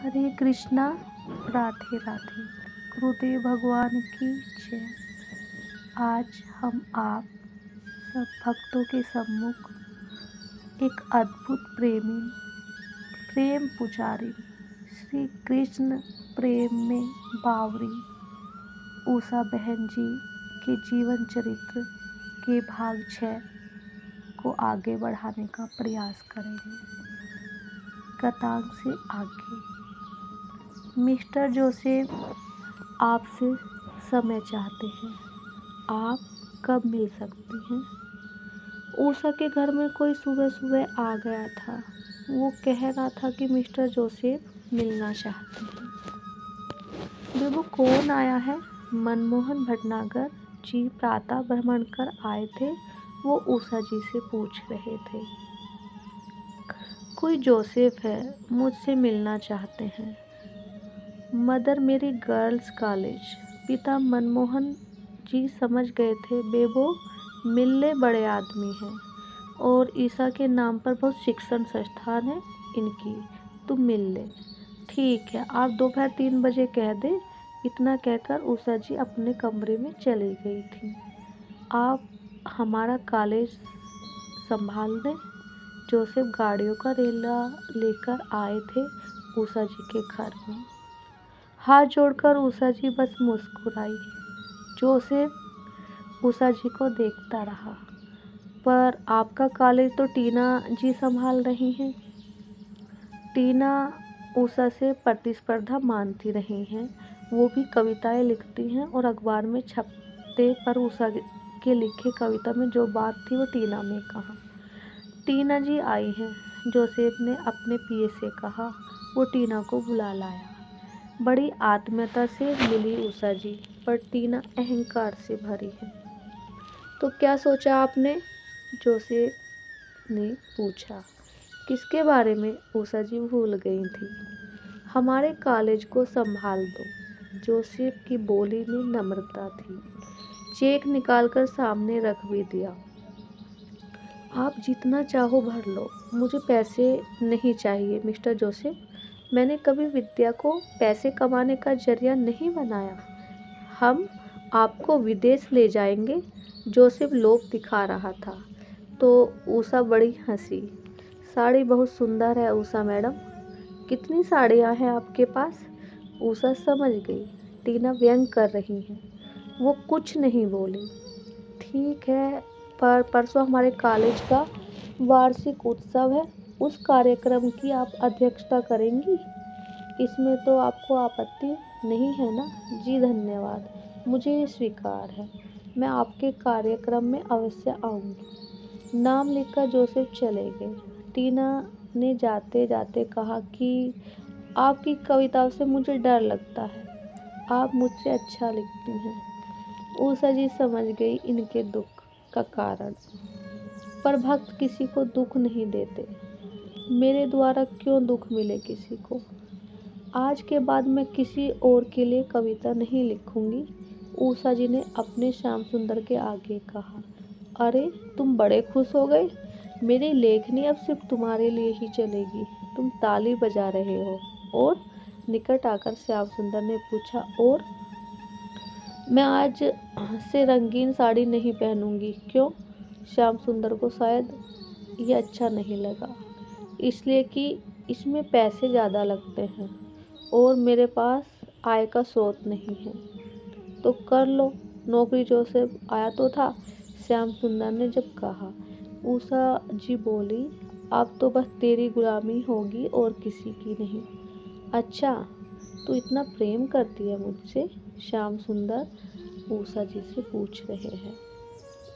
हरे कृष्णा, राधे राधे। गुरुदेव भगवान की जय। आज हम आप सब भक्तों के सम्मुख एक अद्भुत प्रेम पुजारी श्री कृष्ण प्रेम में बावरी उषा बहन जी के जीवन चरित्र के भाग 6 को आगे बढ़ाने का प्रयास करेंगे। कथांक से आगे मिस्टर जोसेफ आपसे समय चाहते हैं। आप कब मिल सकती हैं? उषा के घर में कोई सुबह सुबह आ गया था। वो कह रहा था कि मिस्टर जोसेफ मिलना चाहते हैं। वे वो कौन आया है? मनमोहन भटनागर जी प्रातः भ्रमण कर आए थे। वो उषा जी से पूछ रहे थे। कोई जोसेफ है, मुझसे मिलना चाहते हैं। मदर मेरी गर्ल्स कॉलेज। पिता मनमोहन जी समझ गए थे बेबो मिलने बड़े आदमी हैं और ईसा के नाम पर बहुत शिक्षण संस्थान है इनकी, तुम मिल ले। ठीक है, आप दोपहर 3 बजे कह दे। इतना कहकर उषा जी अपने कमरे में चली गई थी। आप हमारा कॉलेज संभाल दें। जोसेफ गाड़ियों का रेला लेकर आए थे उषा जी के घर में। हाथ जोड़कर उषा जी बस मुस्कुराई। जोसेफ उषा जी को देखता रहा। पर आपका कॉलेज तो टीना जी संभाल रही हैं। टीना उषा से प्रतिस्पर्धा मानती रही हैं। वो भी कविताएं लिखती हैं और अखबार में छपते पर उषा के लिखे कविता में जो बात थी वो टीना में कहा। टीना जी आई हैं, जोसेफ ने अपने पिए से कहा। वो टीना को बुला लाया। बड़ी आत्मीयता से मिली उषा जी, पर टीना अहंकार से भरी है। तो क्या सोचा आपने? जोसेफ ने पूछा। किसके बारे में? उषा जी भूल गई थी। हमारे कॉलेज को संभाल दो। जोसेफ की बोली में नम्रता थी। चेक निकालकर सामने रख भी दिया। आप जितना चाहो भर लो, मुझे पैसे नहीं चाहिए मिस्टर जोसेफ। मैंने कभी विद्या को पैसे कमाने का जरिया नहीं बनाया। हम आपको विदेश ले जाएंगे। जोसेफ लोभ दिखा रहा था तो उषा बड़ी हंसी। साड़ी बहुत सुंदर है उषा मैडम। कितनी साड़ियाँ हैं आपके पास? उषा समझ गई टीना व्यंग कर रही है। वो कुछ नहीं बोली। ठीक है, पर परसों हमारे कॉलेज का वार्षिक उत्सव है। उस कार्यक्रम की आप अध्यक्षता करेंगी? इसमें तो आपको आपत्ति नहीं है ना? जी धन्यवाद, मुझे ये स्वीकार है। मैं आपके कार्यक्रम में अवश्य आऊंगी। नाम लिखकर जोसेफ चले गए। टीना ने जाते जाते कहा कि आपकी कविताओं से मुझे डर लगता है। आप मुझसे अच्छा लिखती हैं। उषा जी समझ गई इनके दुख का कारण। पर भक्त किसी को दुख नहीं देते। मेरे द्वारा क्यों दुख मिले किसी को? आज के बाद मैं किसी और के लिए कविता नहीं लिखूंगी। उषा जी ने अपने श्याम सुंदर के आगे कहा। अरे, तुम बड़े खुश हो गए। मेरी लेखनी अब सिर्फ तुम्हारे लिए ही चलेगी। तुम ताली बजा रहे हो। और निकट आकर श्याम सुंदर ने पूछा, और? मैं आज से रंगीन साड़ी नहीं पहनूंगी। क्यों? श्याम सुंदर को शायद ये अच्छा नहीं लगा, इसलिए कि इसमें पैसे ज़्यादा लगते हैं और मेरे पास आय का स्रोत नहीं है। तो कर लो नौकरी। जोसेफ आया तो था, श्याम सुंदर ने जब कहा। उषा जी बोली, अब तो बस तेरी गुलामी होगी और किसी की नहीं। अच्छा, तू इतना प्रेम करती है मुझसे? श्याम सुंदर उषा जी से पूछ रहे हैं।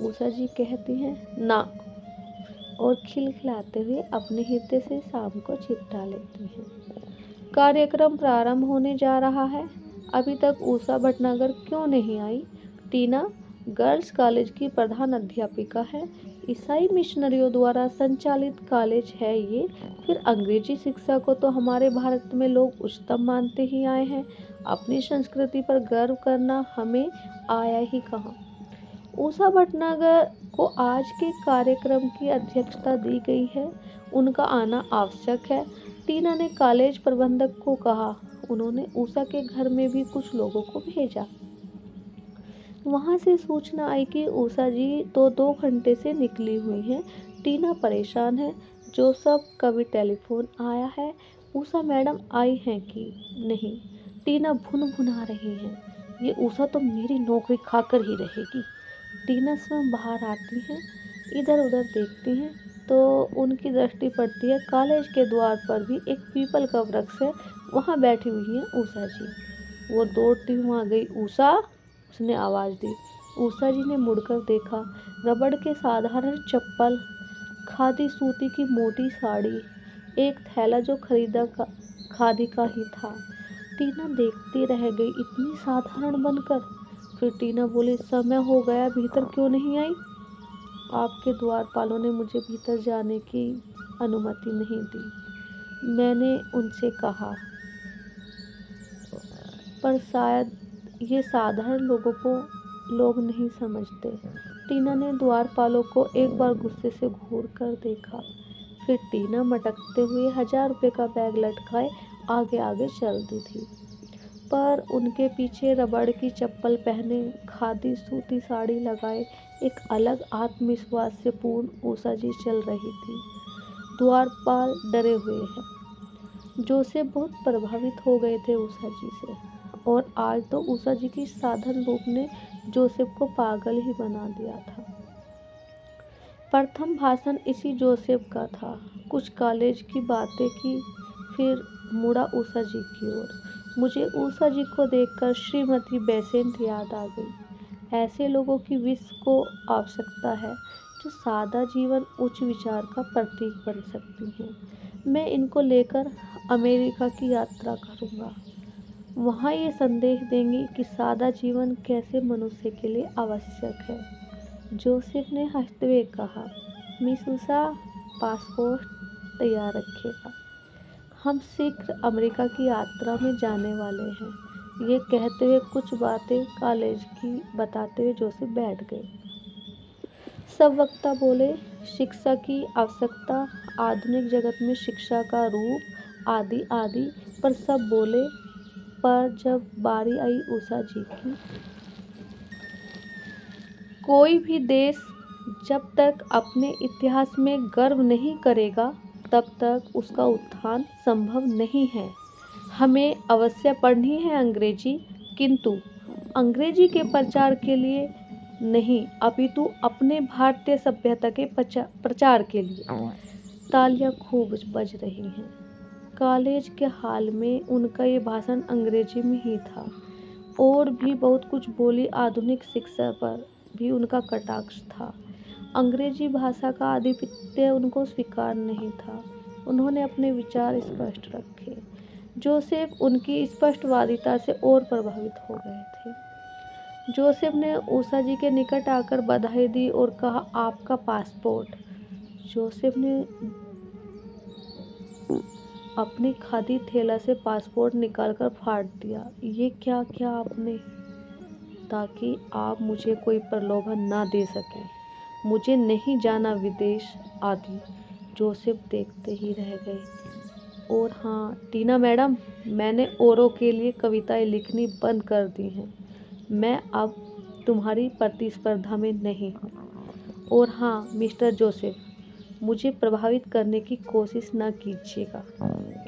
उषा जी कहती हैं, ना, और खिलखिलाते हुए अपने हृदय से शाम को चिपटा लेती हैं। कार्यक्रम प्रारंभ होने जा रहा है। अभी तक उषा भटनागर क्यों नहीं आई? टीना गर्ल्स कॉलेज की प्रधान अध्यापिका है। ईसाई मिशनरियों द्वारा संचालित कॉलेज है ये। फिर अंग्रेजी शिक्षा को तो हमारे भारत में लोग उच्चतम मानते ही आए हैं। अपनी संस्कृति पर गर्व करना हमें आया ही कहाँ। उषा भटनागर को आज के कार्यक्रम की अध्यक्षता दी गई है। उनका आना आवश्यक है। टीना ने कॉलेज प्रबंधक को कहा। उन्होंने उषा के घर में भी कुछ लोगों को भेजा। वहां से सूचना आई कि उषा जी तो 2 घंटे से निकली हुई हैं। टीना परेशान है। जोसेफ का भी टेलीफोन आया है। उषा मैडम आई हैं कि नहीं? टीना भुनभुना रही है। ये उषा तो मेरी नौकरी खाकर ही रहेगी। टीना स्वयं बाहर आती हैं, इधर उधर देखती हैं तो उनकी दृष्टि पड़ती है कॉलेज के द्वार पर भी एक पीपल का वृक्ष है, वहाँ बैठी हुई हैं उषा जी। वो दौड़ती हुई आ गई। उषा, उसने आवाज़ दी। उषा जी ने मुड़कर देखा। रबड़ के साधारण चप्पल, खादी सूती की मोटी साड़ी, एक थैला जो खादी का ही था। टीना देखती रह गई, इतनी साधारण बनकर। फिर टीना बोली, समय हो गया, भीतर क्यों नहीं आई? आपके द्वारपालों ने मुझे भीतर जाने की अनुमति नहीं दी। मैंने उनसे कहा, पर शायद ये साधारण लोग नहीं समझते। टीना ने द्वारपालों को एक बार गुस्से से घूर कर देखा। फिर टीना मटकते हुए 1000 रुपये का बैग लटकाए आगे आगे चलती थी। पर उनके पीछे रबड़ की चप्पल पहने, खादी सूती साड़ी लगाए एक अलग आत्मविश्वास से पूर्ण उषा जी चल रही थी। द्वारपाल डरे हुए हैं। जोसेफ बहुत प्रभावित हो गए थे उषा जी से, और आज तो उषा जी की साधन रूप ने जोसेफ को पागल ही बना दिया था। प्रथम भाषण इसी जोसेफ का था। कुछ कॉलेज की बातें की, फिर मुड़ा उषा जी की ओर। मुझे उषा जी को देखकर श्रीमती बेसेंट याद आ गई। ऐसे लोगों की विश्व को आवश्यकता है जो सादा जीवन उच्च विचार का प्रतीक बन सकती हैं। मैं इनको लेकर अमेरिका की यात्रा करूंगा। वहाँ ये संदेश देंगी कि सादा जीवन कैसे मनुष्य के लिए आवश्यक है। जोसेफ ने हंसते हुए कहा, मिस उषा, पासपोर्ट तैयार रखिएगा। हम शीघ्र अमेरिका की यात्रा में जाने वाले हैं। ये कहते हुए कुछ बातें कॉलेज की बताते हुए जोसेफ बैठ गए। सब वक्ता बोले, शिक्षा की आवश्यकता, आधुनिक जगत में शिक्षा का रूप, आदि आदि, पर सब बोले। पर जब बारी आई उषा जी की, कोई भी देश जब तक अपने इतिहास में गर्व नहीं करेगा तब तक उसका उत्थान संभव नहीं है। हमें अवश्य पढ़नी है अंग्रेजी, किंतु अंग्रेजी के प्रचार के लिए नहीं, अपितु अपने भारतीय सभ्यता के प्रचार के लिए। तालियां खूब बज रही हैं। कॉलेज के हाल में उनका ये भाषण अंग्रेजी में ही था। और भी बहुत कुछ बोली। आधुनिक शिक्षा पर भी उनका कटाक्ष था। अंग्रेजी भाषा का आधिपत्य उनको स्वीकार नहीं था। उन्होंने अपने विचार स्पष्ट रखे। जोसेफ उनकी स्पष्टवादिता से और प्रभावित हो गए थे। जोसेफ ने उषा जी के निकट आकर बधाई दी और कहा, आपका पासपोर्ट। जोसेफ ने अपनी खादी थैला से पासपोर्ट निकालकर फाड़ दिया। ये क्या किया आपने? ताकि आप मुझे कोई प्रलोभन ना दे सकें। मुझे नहीं जाना विदेश आदि। जोसेफ देखते ही रह गए। और हाँ टीना मैडम, मैंने औरों के लिए कविताएं लिखनी बंद कर दी हैं। मैं अब तुम्हारी प्रतिस्पर्धा में नहीं हूँ। और हाँ मिस्टर जोसेफ, मुझे प्रभावित करने की कोशिश न कीजिएगा,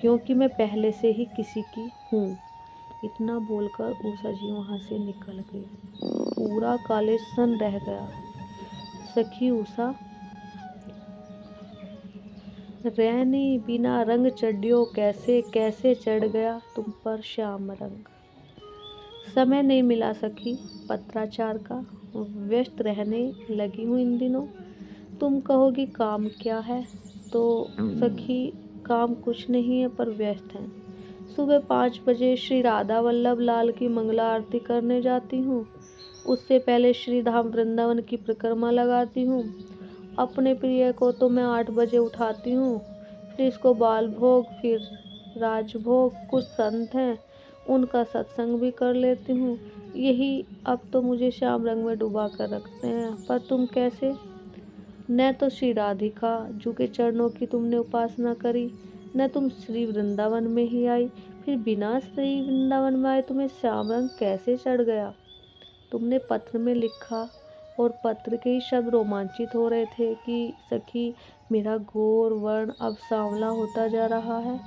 क्योंकि मैं पहले से ही किसी की हूँ। इतना बोलकर उषा जी वहाँ से निकल गई। पूरा कॉलेज सन्न रह गया। सखी उषा, रहनी बिना रंग चढ़ियो, कैसे कैसे चढ़ गया तुम पर श्याम रंग। समय नहीं मिला सखी पत्राचार का, व्यस्त रहने लगी हूँ इन दिनों। तुम कहोगी काम क्या है, तो सखी काम कुछ नहीं है पर व्यस्त हैं। सुबह 5 बजे श्री राधा वल्लभ लाल की मंगला आरती करने जाती हूँ। उससे पहले श्री धाम वृंदावन की परिक्रमा लगाती हूँ। अपने प्रिय को तो मैं 8 बजे उठाती हूँ। फिर इसको बाल भोग, फिर राजभोग। कुछ संत हैं उनका सत्संग भी कर लेती हूँ। यही अब तो मुझे श्याम रंग में डुबा कर रखते हैं। पर तुम कैसे? न तो श्री राधिका जू के चरणों की तुमने उपासना करी, न तुम श्री वृंदावन में ही आई, फिर बिना श्री वृंदावन में आए तुम्हें श्याम रंग कैसे चढ़ गया? तुमने पत्र में लिखा और पत्र के ही शब्द रोमांचित हो रहे थे कि सखी, मेरा गोर वर्ण अब सांवला होता जा रहा है।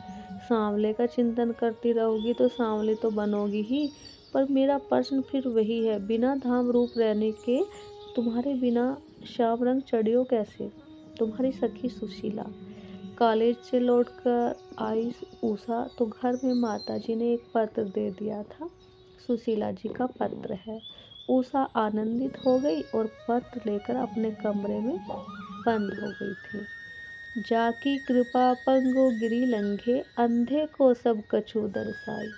सांवले का चिंतन करती रहोगी तो सांवले तो बनोगी ही, पर मेरा प्रश्न फिर वही है, बिना धाम रूप रहने के तुम्हारे बिना श्याम रंग चढ़ियो कैसे? तुम्हारी सखी सुशीला। कॉलेज से लौटकर आई उषा तो घर में माताजी ने एक पत्र दे दिया था। सुशीला जी का पत्र है। उषा आनंदित हो गई और पत्र लेकर अपने कमरे में बंद हो गई थी। जाकी कृपा पंगो गिरी लंघे, अंधे को सब कछु दर्शाई।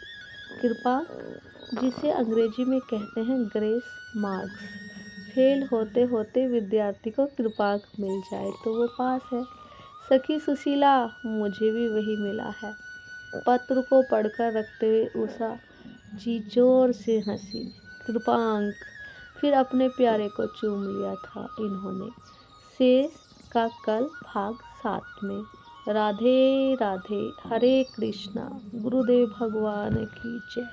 कृपा, जिसे अंग्रेजी में कहते हैं ग्रेस मार्क्स। फेल होते होते विद्यार्थी को कृपांक मिल जाए तो वो पास है। सखी सुशीला, मुझे भी वही मिला है। पत्र को पढ़कर रखते हुए उषा जी जोर से हंसी। कृपांक, फिर अपने प्यारे को चूम लिया था इन्होंने। शेष का कल भाग 7 में। राधे राधे, हरे कृष्णा। गुरुदेव भगवान की जय।